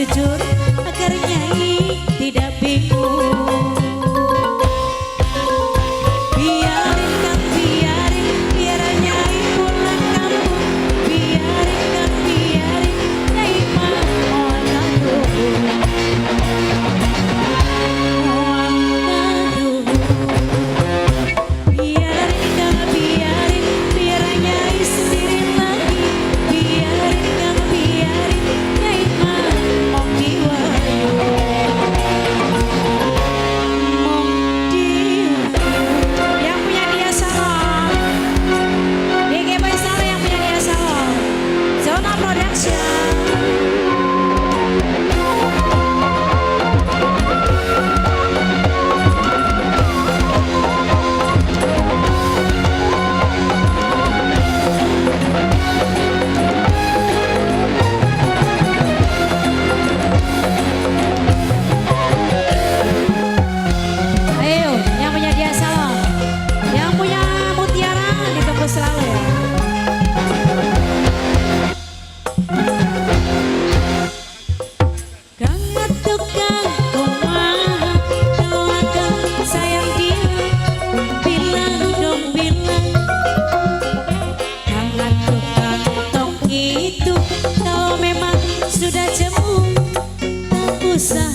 jujur agar Nyai tidak bingung. Biarin Kang, biar Nyai pulang kampung. Biarin Kang, Nyai mah moal kaduhur. Moal kaduhur. Biarin Kang, biar Nyai sendiri lagi. Biarin Kang, Nyai mah mong diwayu. Mong diwayu. Yang punya dia salon, DG Boy Salo yang punya dia salon, Zona Production. Ayo, yang punya dia salon, yang punya mutiara ditunggu selalu ya. Kang tukang kumaha, doakan sayang dia, bilang dong bilang. Kang tukang tong itu, kalau memang sudah jemu, tak usah